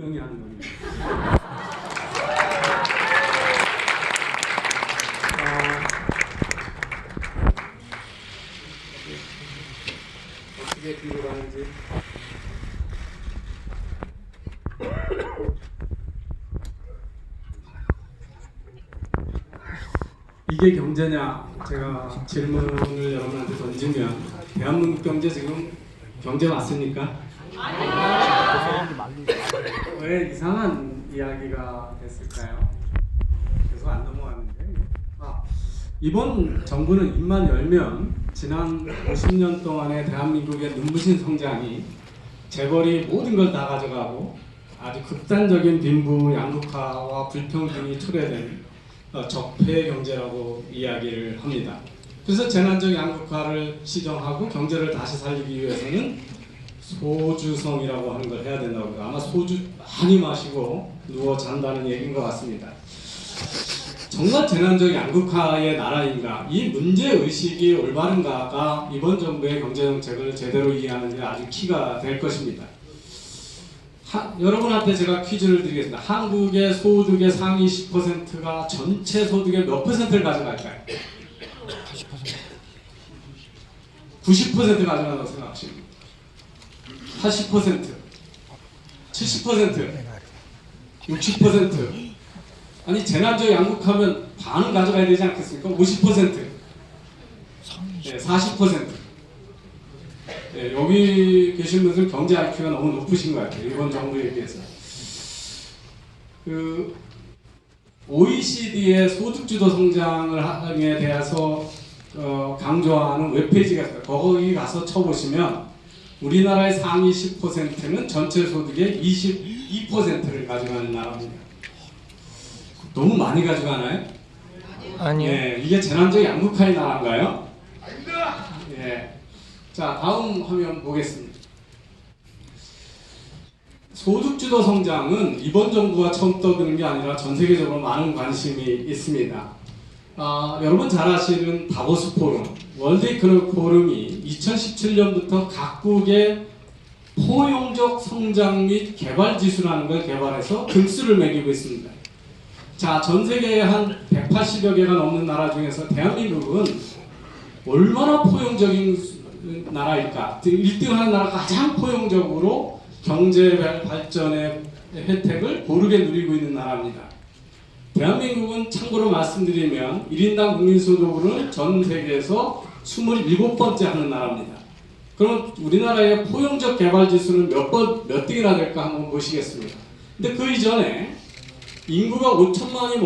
명이 하는 겁니다. 어떻게 뒤로 가는지. 이게 경제냐? 제가 질문을 여러분한테 던지면 대한민국 경제 지금 경제 맞습니까? 왜 이상한 이야기가 됐을까요? 계속 안 넘어가는데. 이번 정부는 입만 열면 지난 50년 동안의 대한민국의 눈부신 성장이 재벌이 모든 걸 다 가져가고 아주 극단적인 빈부 양극화와 불평등이 초래된 적폐 경제라고 이야기를 합니다. 그래서 재난적 양극화를 시정하고 경제를 다시 살리기 위해서는 소주성이라고 하는 걸 해야 된다고 합니다. 아마 소주 많이 마시고 누워 잔다는 얘기인 것 같습니다. 정말 재난적 양극화의 나라인가, 이 문제의식이 올바른가가 이번 정부의 경제정책을 제대로 이해하는 데 아주 키가 될 것입니다. 여러분한테 제가 퀴즈를 드리겠습니다. 한국의 소득의 상위 10%가 전체 소득의 몇 퍼센트를 가져갈까요? 90% 가져간다고 생각하십니다. 80%, 70%, 60%. 아니 재난적 양극하면 반은 가져가야 되지 않겠습니까? 50%, 네, 40%. 네, 여기 계신 분들 경제 IQ가 너무 높으신 것 같아요. 이번 정부에 비해서. 그 OECD의 소득주도 성장에 대해서 강조하는 웹페이지가 있어요. 거기 가서 쳐보시면 우리나라의 상위 10%는 전체 소득의 22%를 가져가는 나라입니다. 너무 많이 가져가나요? 아니요. 예, 이게 재난적 양극화의 나라인가요? 예. 자, 다음 화면 보겠습니다. 소득주도 성장은 이번 정부가 처음 떠드는 게 아니라 전 세계적으로 많은 관심이 있습니다. 여러분 잘 아시는 다보스 포럼, 월드 이코노믹 포럼이 2017년부터 각국의 포용적 성장 및 개발 지수라는 걸 개발해서 등수를 매기고 있습니다. 자, 전 세계에 한 180여 개가 넘는 나라 중에서 대한민국은 얼마나 포용적인 나라일까? 1등하는 나라가 가장 포용적으로 경제 발전의 혜택을 고르게 누리고 있는 나라입니다. 대한민국은 참고로 말씀드리면 1인당 국민소득으로는 전 세계에서 27번째 하는 나라입니다. 그럼 우리나라의 포용적 개발 지수는 몇 등이나 될까 한번 보시겠습니다. 근데 그 이전에 인구가 5천만이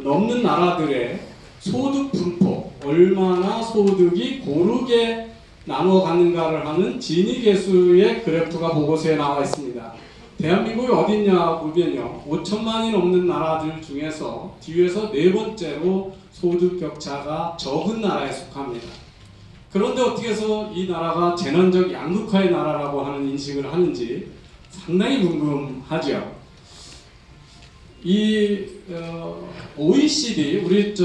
넘는 나라들의 소득 분포, 얼마나 소득이 고르게 나누어 갖는가를 하는 지니 계수의 그래프가 보고서에 나와 있습니다. 대한민국이 어딨냐 보면요, 5천만이 넘는 나라들 중에서 뒤에서 네 번째로 소득 격차가 적은 나라에 속합니다. 그런데 어떻게 해서 이 나라가 재난적 양극화의 나라라고 하는 인식을 하는지 상당히 궁금하죠. 이 OECD, 우리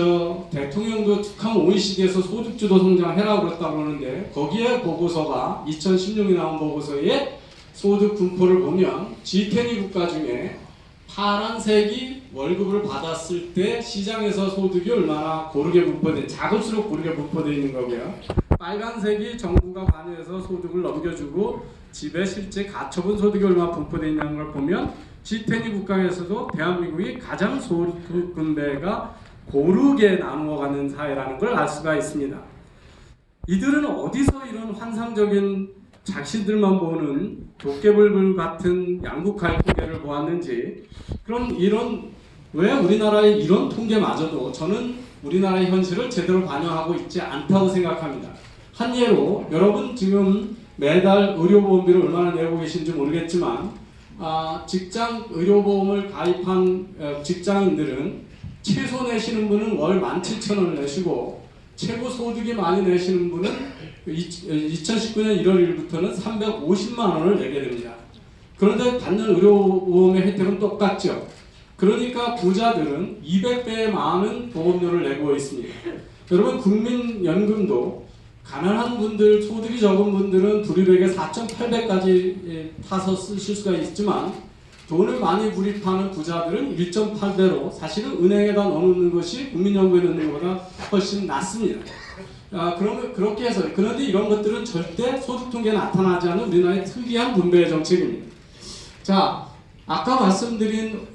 대통령도 툭하면 OECD에서 소득주도 성장해라고 그랬다고 그러는데 거기에 보고서가 2016년에 나온 보고서에 소득 분포를 보면 G20 국가 중에 파란색이 월급을 받았을 때 시장에서 소득이 얼마나 고르게 분포돼, 작을수록 고르게 분포되어 있는 거고요. 빨간색이 정부가 관여해서 소득을 넘겨주고 집에 실제 가처분 소득이 얼마나 분포되어 있는 걸 보면 G20 국가에서도 대한민국이 가장 소득 분배가 고르게 나누어가는 사회라는 걸 알 수가 있습니다. 이들은 어디서 이런 환상적인 자신들만 보는 도깨불불 같은 양극화의 통계를 보았는지, 그럼 왜 우리나라의 이런 통계마저도 저는 우리나라의 현실을 제대로 반영하고 있지 않다고 생각합니다. 한 예로 여러분 지금 매달 의료보험비를 얼마나 내고 계신지 모르겠지만 직장 의료보험을 가입한 직장인들은 최소 내시는 분은 월 17,000원을 내시고 최고 소득이 많이 내시는 분은 2019년 1월 1일부터는 350만 원을 내게 됩니다. 그런데 받는 의료보험의 혜택은 똑같죠. 그러니까 부자들은 200배의 많은 보험료를 내고 있습니다. 여러분 국민연금도 가난한 분들, 소득이 적은 분들은 불이백에 4,800까지 타서 쓰실 수가 있지만 돈을 많이 불입하는 부자들은 1.8배로 사실은 은행에다 넣는 것이 국민연금에 넣는 것보다 훨씬 낫습니다. 그러면 그렇게 해서 그런데 이런 것들은 절대 소득통계에 나타나지 않는 우리나라의 특이한 분배 정책입니다. 자, 아까 말씀드린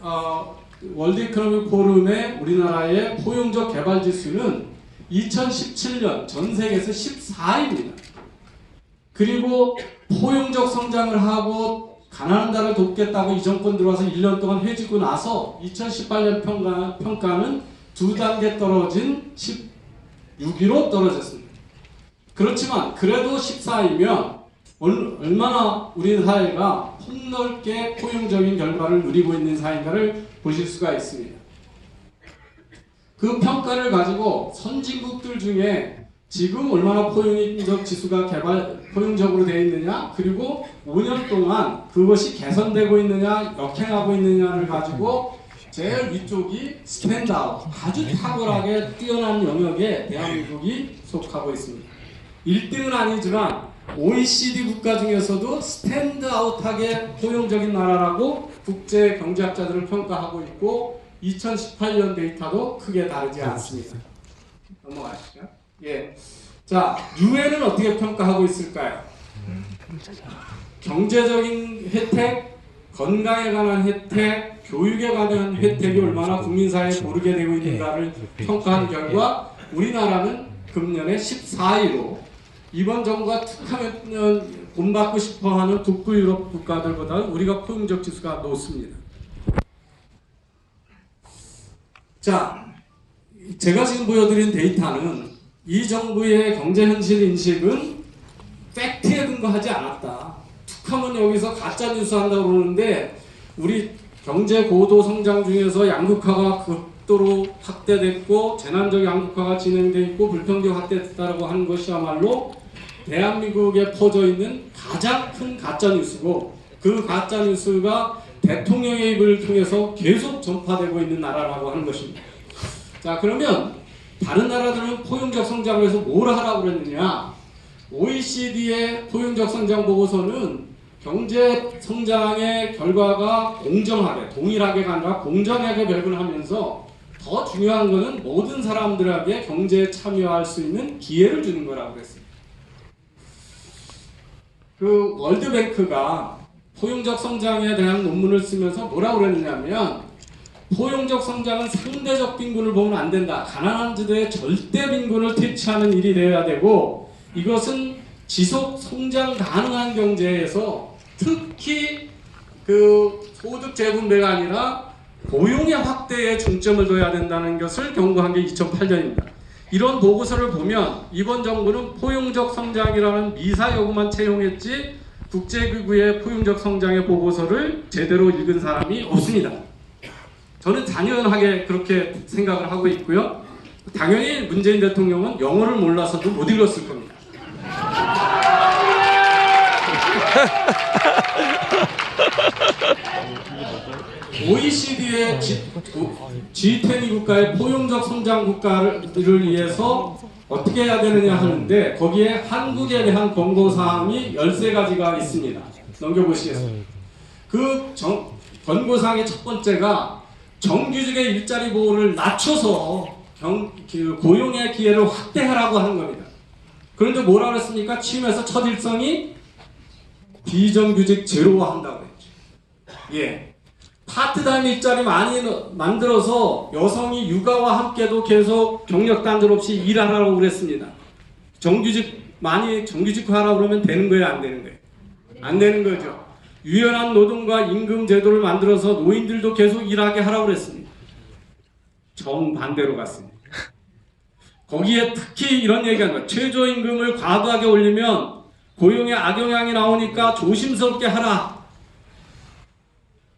월드 이코노믹 포럼의 우리나라의 포용적 개발 지수는 2017년 전 세계에서 14위입니다. 그리고 포용적 성장을 하고 가난한 나라를 돕겠다고 이 정권 들어와서 1년 동안 해지고 나서 2018년 평가는 2단계 떨어진 16위로 떨어졌습니다. 그렇지만 그래도 14위면 얼마나 우리 사회가 폭넓게 포용적인 결과를 누리고 있는 사회인가를 보실 수가 있습니다. 그 평가를 가지고 선진국들 중에 지금 얼마나 포용적 지수가 포용적으로 되어 있느냐, 그리고 5년 동안 그것이 개선되고 있느냐, 역행하고 있느냐를 가지고 제일 위쪽이 스탠드아웃, 아주 탁월하게 뛰어난 영역에 대한민국이 속하고 있습니다. 1등은 아니지만 OECD 국가 중에서도 스탠드아웃하게 포용적인 나라라고 국제 경제학자들을 평가하고 있고 2018년 데이터도 크게 다르지 않습니다. 넘어가시죠. 예. 자, 유엔은 어떻게 평가하고 있을까요? 경제적인 혜택, 건강에 관한 혜택, 교육에 관한 혜택이 얼마나 국민사회에 고르게 되고 있는가를 평가한 결과 우리나라는 금년에 14위로 이번 정부가 툭하면 본받고 싶어하는 북부 유럽 국가들보다 우리가 포용적 지수가 높습니다. 자, 제가 지금 보여드린 데이터는 이 정부의 경제 현실 인식은 팩트에 근거하지 않았다. 툭하면 여기서 가짜 뉴스 한다고 그러는데 우리 경제 고도 성장 중에서 양극화가 극도로 확대됐고 재난적 양극화가 진행돼 있고 불평등 확대됐다고 하는 것이야말로 대한민국에 퍼져 있는 가장 큰 가짜 뉴스고 그 가짜 뉴스가 대통령의 입을 통해서 계속 전파되고 있는 나라라고 하는 것입니다. 자, 그러면 다른 나라들은 포용적 성장을 해서 뭘 하라고 그랬느냐? OECD의 포용적 성장 보고서는 경제 성장의 결과가 공정하게, 동일하게가 아니라 공정하게 배분하면서 더 중요한 것은 모든 사람들에게 경제에 참여할 수 있는 기회를 주는 거라고 그랬습니다. 그 월드뱅크가 포용적 성장에 대한 논문을 쓰면서 뭐라고 그랬느냐면 포용적 성장은 상대적 빈곤을 보면 안 된다. 가난한 지대에 절대 빈곤을 퇴치하는 일이 되어야 되고 이것은 지속 성장 가능한 경제에서 특히 그 소득 재분배가 아니라 고용의 확대에 중점을 둬야 된다는 것을 경고한 게 2008년입니다. 이런 보고서를 보면 이번 정부는 포용적 성장이라는 미사 요구만 채용했지 국제기구의 포용적 성장의 보고서를 제대로 읽은 사람이 없습니다. 저는 당연하게 그렇게 생각을 하고 있고요. 당연히 문재인 대통령은 영어를 몰라서도 못 읽었을 겁니다. OECD의 G20 국가의 포용적 성장 국가를 위해서 어떻게 해야 되느냐 하는데 거기에 한국에 대한 권고사항이 13가지가 있습니다. 넘겨보시겠습니다. 그 권고사항의 첫 번째가 정규직의 일자리 보호를 낮춰서 고용의 기회를 확대하라고 하는 겁니다. 그런데 뭐라 그랬습니까? 취임해서 첫 일성이 비정규직 제로화한다고 했죠. 예. 파트타임 일자리 많이 만들어서 여성이 육아와 함께도 계속 경력 단절 없이 일하라고 그랬습니다. 정규직화하라고 그러면 되는 거예요, 안 되는 거예요? 안 되는 거죠. 유연한 노동과 임금 제도를 만들어서 노인들도 계속 일하게 하라고 그랬습니다. 정반대로 갔습니다. 거기에 특히 이런 얘기한 거예요. 최저임금을 과도하게 올리면 고용에 악영향이 나오니까 조심스럽게 하라.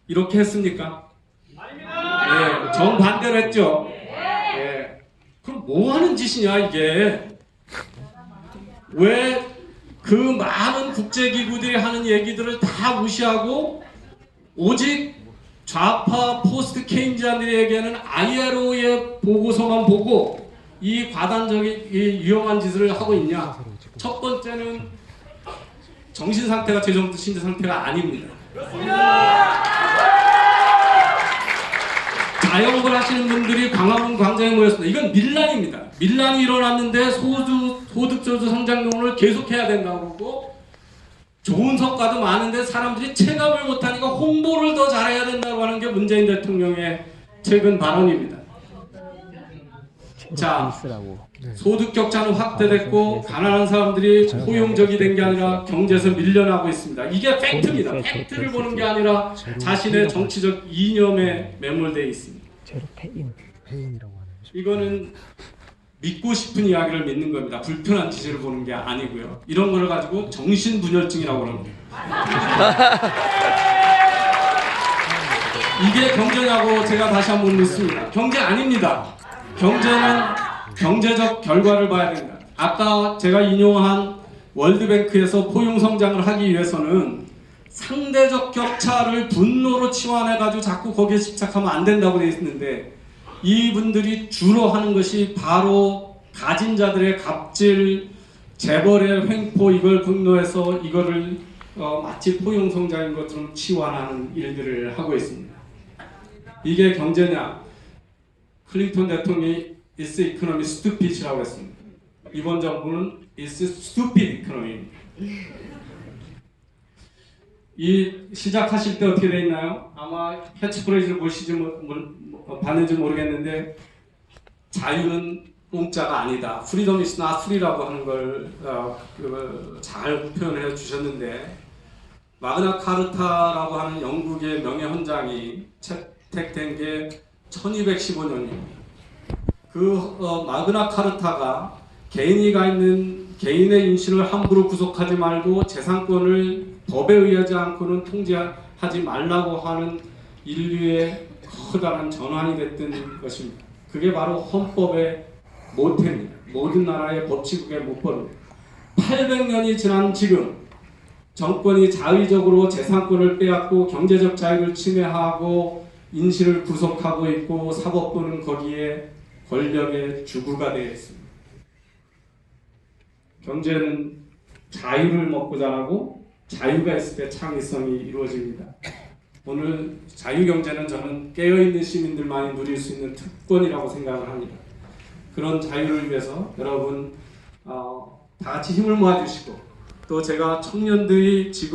이렇게 했습니까? 아닙니다. 예, 정반대로 했죠. 예. 그럼 뭐 하는 짓이냐 이게? 왜 그 많은 국제기구들이 하는 얘기들을 다 무시하고 오직 좌파 포스트 케인지안들에게는 ILO의 보고서만 보고 이 과단적인 이 위험한 짓을 하고 있냐? 첫 번째는 정신 상태가 제 정도 신체 상태가 아닙니다. 자영업을 하시는 분들이 광화문 광장에 모였습니다. 이건 밀란입니다. 밀란이 일어났는데 소득주도 성장론을 계속해야 된다고 그러고 좋은 성과도 많은데 사람들이 체감을 못하니까 홍보를 더 잘해야 된다고 하는 게 문재인 대통령의 최근 발언입니다. 자, 소득 격차는 확대됐고 가난한 사람들이 포용적이 된 게 아니라 경제에서 밀려나고 있습니다. 이게 팩트입니다. 팩트를 보는 게 아니라 자신의 정치적 이념에 매몰되어 있습니다. 이거는 믿고 싶은 이야기를 믿는 겁니다. 불편한 지지를 보는 게 아니고요. 이런 거를 가지고 정신분열증이라고 합니다. 이게 경제냐고 제가 다시 한번 묻습니다. 경제 아닙니다. 경제는 경제적 결과를 봐야 됩니다. 아까 제가 인용한 월드뱅크에서 포용 성장을 하기 위해서는 상대적 격차를 분노로 치환해가지고 자꾸 거기에 집착하면 안 된다고 되어 있는데 이분들이 주로 하는 것이 바로 가진 자들의 갑질, 재벌의 횡포 이걸 분노해서 이거를 마치 포용 성장인 것처럼 치환하는 일들을 하고 있습니다. 이게 경제냐? 클린턴 대통령이 It's economy stupid이라고 했습니다. 이번 정부는 It's stupid economy입니다. 이 시작하실 때 어떻게 돼 있나요? 아마 캐치프레이즈를 봤는지 모르겠는데 자유는 공짜가 아니다. Freedom is not free라고 하는 걸 잘 표현해 주셨는데 마그나 카르타라고 하는 영국의 명예헌장이 채택된 게 1215년입니다. 그 마그나 카르타가 개인이 있는 개인의 인신을 함부로 구속하지 말고 재산권을 법에 의하지 않고는 통제하지 말라고 하는 인류의 커다란 전환이 됐던 것입니다. 그게 바로 헌법의 모태입니다. 모든 나라의 법치국의 모법입니다. 800년이 지난 지금 정권이 자의적으로 재산권을 빼앗고 경제적 자유를 침해하고 인신을 구속하고 있고 사법부는 거기에 권력의 주구가 되어 있습니다. 경제는 자유를 먹고 자라고 자유가 있을 때 창의성이 이루어집니다. 오늘 자유경제는 저는 깨어있는 시민들만이 누릴 수 있는 특권이라고 생각을 합니다. 그런 자유를 위해서 여러분 다 같이 힘을 모아주시고 또 제가 청년들이 지금